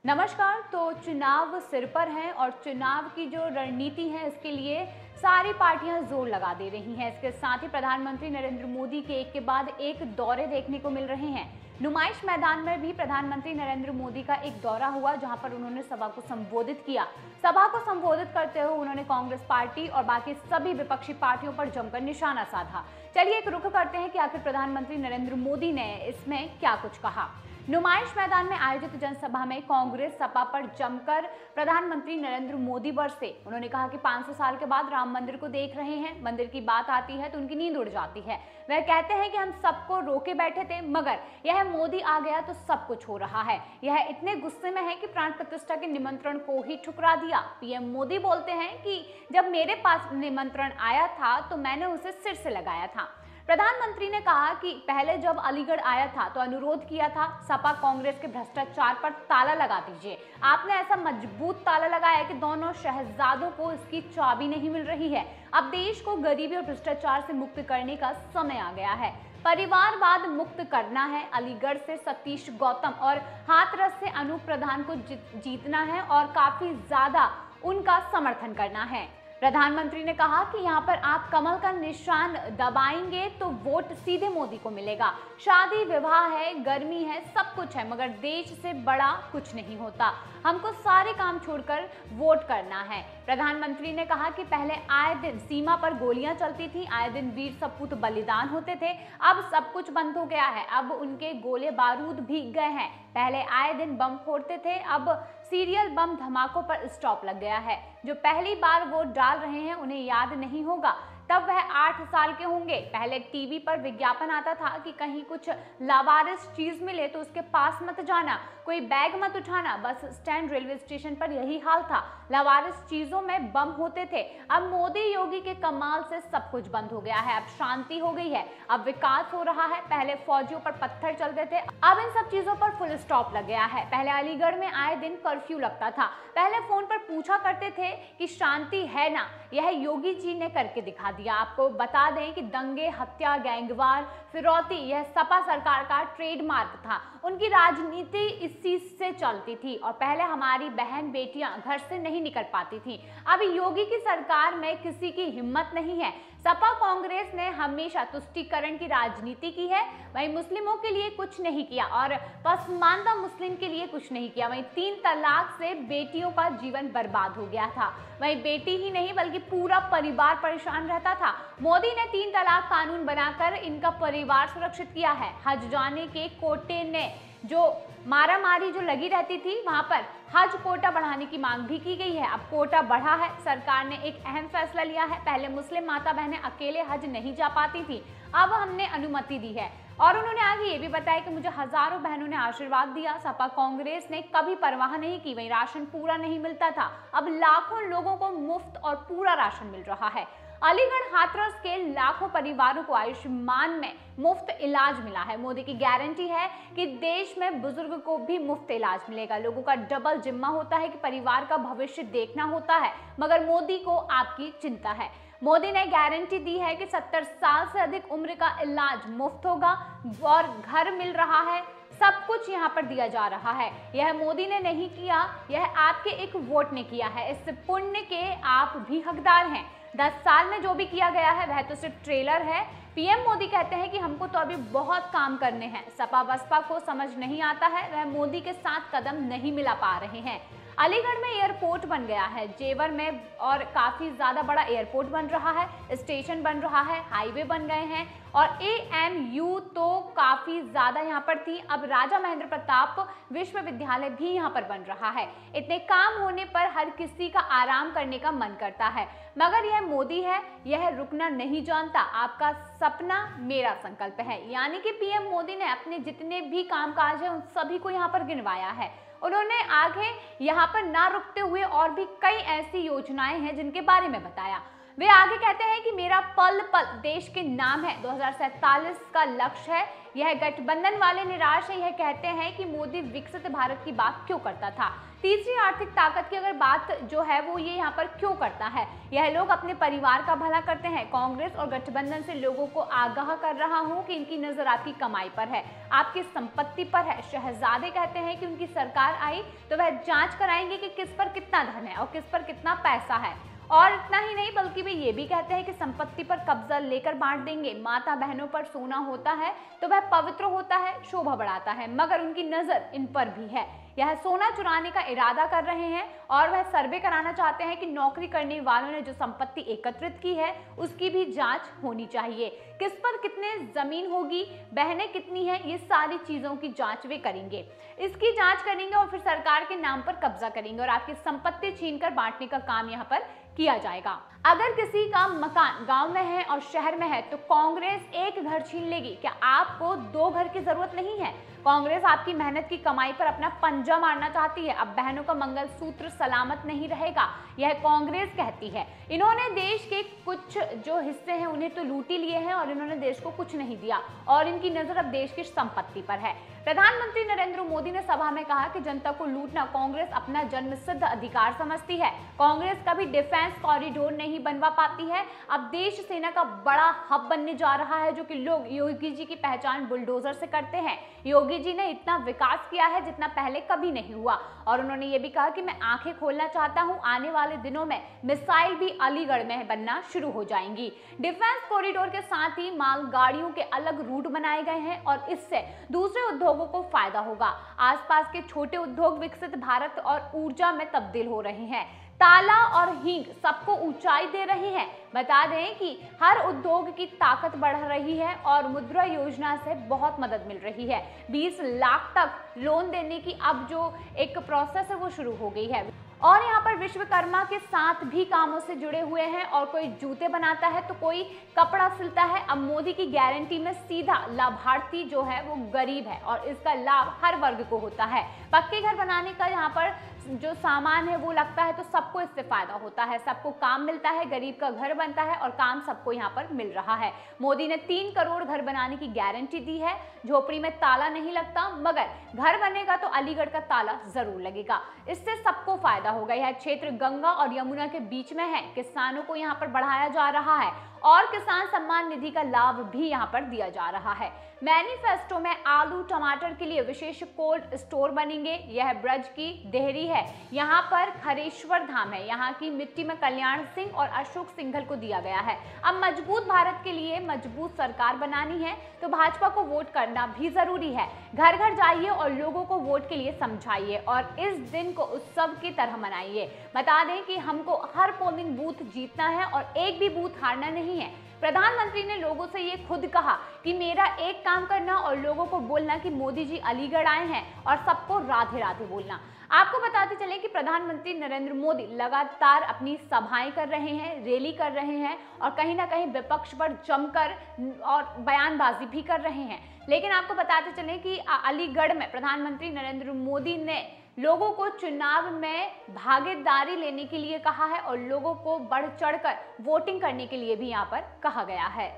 नमस्कार। तो चुनाव सिर पर हैं और चुनाव की जो रणनीति है इसके लिए सारी पार्टियां जोर लगा दे रही हैं। इसके साथ ही प्रधानमंत्री नरेंद्र मोदी के एक के बाद एक दौरे देखने को मिल रहे हैं। नुमाइश मैदान में भी प्रधानमंत्री नरेंद्र मोदी का एक दौरा हुआ, जहां पर उन्होंने सभा को संबोधित किया। सभा को संबोधित करते हुए उन्होंने कांग्रेस पार्टी और बाकी सभी विपक्षी पार्टियों पर जमकर निशाना साधा। चलिए एक रुख करते हैं कि आखिर प्रधानमंत्री नरेंद्र मोदी ने इसमें क्या कुछ कहा। नुमाइश मैदान में आयोजित जनसभा में कांग्रेस सपा पर जमकर प्रधानमंत्री नरेंद्र मोदी बरसे। उन्होंने कहा कि 500 साल के बाद राम मंदिर को देख रहे हैं, मंदिर की बात आती है तो उनकी नींद उड़ जाती है। वह कहते हैं कि हम सबको रोके बैठे थे, मगर यह मोदी आ गया तो सब कुछ हो रहा है। यह इतने गुस्से में है कि प्राण प्रतिष्ठा के निमंत्रण को ही ठुकरा दिया। पीएम मोदी बोलते हैं कि जब मेरे पास निमंत्रण आया था तो मैंने उसे सिर से लगाया था। प्रधानमंत्री ने कहा कि पहले जब अलीगढ़ आया था तो अनुरोध किया था, सपा कांग्रेस के भ्रष्टाचार पर ताला लगा दीजिए। आपने ऐसा मजबूत ताला लगाया कि दोनों शहजादों को इसकी चाबी नहीं मिल रही है। अब देश को गरीबी और भ्रष्टाचार से मुक्त करने का समय आ गया है। परिवारवाद मुक्त करना है। अलीगढ़ से सतीश गौतम और हाथरस से अनूप प्रधान को जीतना है और काफी ज्यादा उनका समर्थन करना है। प्रधानमंत्री ने कहा कि यहाँ पर आप कमल का निशान दबाएंगे तो वोट सीधे मोदी को मिलेगा। शादी विवाह है, गर्मी है, सब कुछ है, मगर देश से बड़ा कुछ नहीं होता। हमको सारे काम छोड़कर वोट करना है। प्रधानमंत्री ने कहा कि पहले आए दिन सीमा पर गोलियां चलती थी, आए दिन वीर सपूत बलिदान होते थे। अब सब कुछ बंद हो गया है, अब उनके गोले बारूद भीग गए हैं। पहले आए दिन बम फोड़ते थे, अब सीरियल बम धमाकों पर स्टॉप लग गया है। जो पहली बार वोट डाल रहे हैं उन्हें याद नहीं होगा, तब वह 8 साल के होंगे। पहले टीवी पर विज्ञापन आता था कि कहीं कुछ लावारिस चीज मिले तो उसके पास मत जाना, कोई बैग मत उठाना। बस स्टैंड, रेलवे स्टेशन पर यही हाल था, लावारिस चीजों में बम होते थे। अब मोदी योगी के कमाल से सब कुछ बंद हो गया है, अब शांति हो गई है, अब विकास हो रहा है। पहले फौजियों पर पत्थर चलते थे, अब इन सब चीजों पर फुल स्टॉप लग गया है। पहले अलीगढ़ में आए दिन कर्फ्यू लगता था, पहले फोन पर पूछा करते थे कि शांति है ना, यह योगी जी ने करके दिखा दिया। आपको बता दें कि दंगे, हत्या, गैंगवार, फिरौती यह सपा सरकार का ट्रेडमार्क था। उनकी राजनीति इसी से चलती थी और पहले हमारी बहन बेटियां घर से नहीं निकल पाती थी। अब योगी की सरकार में किसी की हिम्मत नहीं है। सपा कांग्रेस ने हमेशा तुष्टीकरण की राजनीति की है, वहीं मुस्लिमों के लिए कुछ नहीं किया और पसमानदा मुस्लिम के लिए कुछ नहीं किया। वहीं 3 तलाक से बेटियों का जीवन बर्बाद हो गया था, वहीं बेटी ही नहीं बल्कि पूरा परिवार परेशान रहता था। मोदी ने 3 तलाक कानून बनाकर इनका परिवार सुरक्षित किया है। हज जाने के कोटे ने जो मारामारी जो लगी रहती थी, वहां पर हज कोटा बढ़ाने की मांग भी की गई है। अब कोटा बढ़ा है, सरकार ने एक अहम फैसला लिया है। पहले मुस्लिम माता बहनें अकेले हज नहीं जा पाती थी, अब हमने अनुमति दी है। और उन्होंने आगे ये भी बताया कि मुझे हजारों बहनों ने आशीर्वाद दिया, सपा कांग्रेस ने कभी परवाह नहीं की। वहीं राशन पूरा नहीं मिलता था, अब लाखों लोगों को मुफ्त और पूरा राशन मिल रहा है। अलीगढ़ हाथरस के लाखों परिवारों को आयुष्मान में मुफ्त इलाज मिला है। मोदी की गारंटी है कि देश में बुजुर्ग को भी मुफ्त इलाज मिलेगा। लोगों का डबल जिम्मा होता है कि परिवार का भविष्य देखना होता है, मगर मोदी को आपकी चिंता है। मोदी ने गारंटी दी है कि 70 साल से अधिक उम्र का इलाज मुफ्त होगा और घर मिल रहा है, सब कुछ यहाँ पर दिया जा रहा है। यह मोदी ने नहीं किया, यह आपके एक वोट ने किया है। इस पुण्य के आप भी हकदार हैं। 10 साल में जो भी किया गया है वह तो सिर्फ ट्रेलर है। पीएम मोदी कहते हैं कि हमको तो अभी बहुत काम करने हैं। सपा बसपा को समझ नहीं आता है, वह मोदी के साथ कदम नहीं मिला पा रहे हैं। अलीगढ़ में एयरपोर्ट बन गया है, जेवर में और काफी ज्यादा बड़ा एयरपोर्ट बन रहा है, स्टेशन बन रहा है, हाईवे बन गए हैं और एएमयू तो काफी ज्यादा यहाँ पर थी, अब राजा महेंद्र प्रताप विश्वविद्यालय भी यहाँ पर बन रहा है। इतने काम होने पर हर किसी का आराम करने का मन करता है, मगर यह मोदी है, यह रुकना नहीं जानता। आपका सपना मेरा संकल्प है, यानी कि पीएम मोदी ने अपने जितने भी कामकाज है उन सभी को यहाँ पर गिनवाया है। उन्होंने आगे यहाँ पर ना रुकते हुए और भी कई ऐसी योजनाएं हैं जिनके बारे में बताया। वे आगे कहते हैं कि मेरा पल पल देश के नाम है, 2047 का लक्ष्य है। यह गठबंधन वाले निराश है, यह कहते हैं कि मोदी विकसित भारत की बात क्यों करता था। तीसरी आर्थिक ताकत की अगर बात जो है वो ये यहाँ पर क्यों करता है, यह लोग अपने परिवार का भला करते हैं। कांग्रेस और गठबंधन से लोगों को आगाह कर रहा हूं कि इनकी नजर आपकी कमाई पर है, आपकी संपत्ति पर है। शहजादे कहते हैं कि उनकी सरकार आई तो वह जांच कराएंगे कि किस पर कितना धन है और किस पर कितना पैसा है। और इतना ही नहीं बल्कि वे ये भी कहते हैं कि संपत्ति पर कब्जा लेकर बांट देंगे। माता बहनों पर सोना होता है तो वह पवित्र होता है, शोभा बढ़ाता है, मगर उनकी नजर इन पर भी है। यह सोना चुराने का इरादा कर रहे हैं और वह सर्वे कराना चाहते हैं कि नौकरी करने वालों ने जो संपत्ति एकत्रित की है उसकी भी जांच होनी चाहिए। किस पर कितने जमीन होगी, बहनें कितनी हैं, ये सारी चीजों की जांच वे करेंगे। इसकी जांच करेंगे और फिर सरकार के नाम पर कब्जा करेंगे और आपकी संपत्ति छीनकर बांटने का काम यहाँ पर किया जाएगा। अगर किसी का मकान गांव में है और शहर में है तो कांग्रेस एक घर छीन लेगी। क्या आपको 2 घर की जरूरत नहीं है? कांग्रेस आपकी मेहनत की कमाई पर अपना पंजा मारना चाहती है। अब बहनों का मंगलसूत्र सलामत नहीं रहेगा, यह कांग्रेस कहती है। इन्होंने देश के कुछ जो हिस्से हैं उन्हें तो लूट ही लिए हैं और इन्होंने देश को कुछ नहीं दिया और इनकी नजर अब देश की संपत्ति पर है। प्रधानमंत्री नरेंद्र मोदी ने सभा में कहा कि जनता को लूटना कांग्रेस अपना जन्मसिद्ध अधिकार समझती है। कांग्रेस कभी डिफेंस कॉरिडोर नहीं बनवा पाती है। अब देश सेना का बड़ा हब बनने जा रहा है, जो कि लोग योगी जी की पहचान बुलडोजर से करते हैं। योगी जी ने इतना विकास किया है जितना पहले कभी नहीं हुआ और उन्होंने ये भी कहा कि मैं आंखें खोलना चाहता हूं, आने वाले दिनों में मिसाइल भी अलीगढ़ में बनना शुरू हो जाएंगी। डिफेंस कॉरिडोर के साथ ही मालगाड़ियों के अलग रूट बनाए गए हैं और इससे दूसरे उद्योगों को फायदा होगा। आसपास के छोटे उद्योग विकसित भारत और ऊर्जा में तब्दील हो रहे हैं। ताला और हींग सबको ऊंचाई दे रही हैं। बता दें कि हर उद्योग की ताकत बढ़ रही है और मुद्रा योजना से बहुत मदद मिल रही है। 20 लाख तक लोन देने की अब जो एक प्रोसेस है वो शुरू हो गई है और यहाँ पर विश्वकर्मा के साथ भी कामों से जुड़े हुए हैं और कोई जूते बनाता है तो कोई कपड़ा सिलता है। अब मोदी की गारंटी में सीधा लाभार्थी जो है वो गरीब है और इसका लाभ हर वर्ग को होता है। पक्के घर बनाने का यहाँ पर जो सामान है वो लगता है तो सबको इससे फायदा होता है, सबको काम मिलता है, गरीब का घर बनता है और काम सबको यहाँ पर मिल रहा है। मोदी ने 3 करोड़ घर बनाने की गारंटी दी है। झोपड़ी में ताला नहीं लगता, मगर घर बनेगा तो अलीगढ़ का ताला जरूर लगेगा। इससे सबको फायदा होगा। यह क्षेत्र गंगा और यमुना के बीच में है। किसानों को यहाँ पर बढ़ाया जा रहा है और किसान सम्मान निधि का लाभ भी यहाँ पर दिया जा रहा है। मैनिफेस्टो में आलू टमाटर के लिए विशेष कोल्ड स्टोर बनेंगे। यह ब्रज की देहरी है, यहाँ पर खरेश्वर धाम है। यहाँ की मिट्टी में कल्याण सिंह और अशोक सिंघल को दिया गया है। अब मजबूत भारत के लिए मजबूत सरकार बनानी है तो भाजपा को वोट करना भी जरूरी है। घर घर जाइए और लोगों को वोट के लिए समझाइए और इस दिन को उत्सव की तरह मनाइए। बता दें कि हमको हर पोलिंग बूथ जीतना है और एक भी बूथ हारना नहीं है। प्रधानमंत्री ने लोगों से ये खुद कहा कि मेरा एक काम करना और लोगों को बोलना कि मोदी जी अलीगढ़ आए हैं और सबको राधे राधे बोलना। आपको बताते चले कि प्रधानमंत्री नरेंद्र मोदी लगातार अपनी सभाएं कर रहे हैं, रैली कर रहे हैं और कहीं ना कहीं विपक्ष पर जमकर और बयानबाजी भी कर रहे हैं। लेकिन आपको बताते चले कि अलीगढ़ में प्रधानमंत्री नरेंद्र मोदी ने लोगों को चुनाव में भागीदारी लेने के लिए कहा है और लोगों को बढ़ चढ़कर वोटिंग करने के लिए भी यहाँ पर कहा गया है।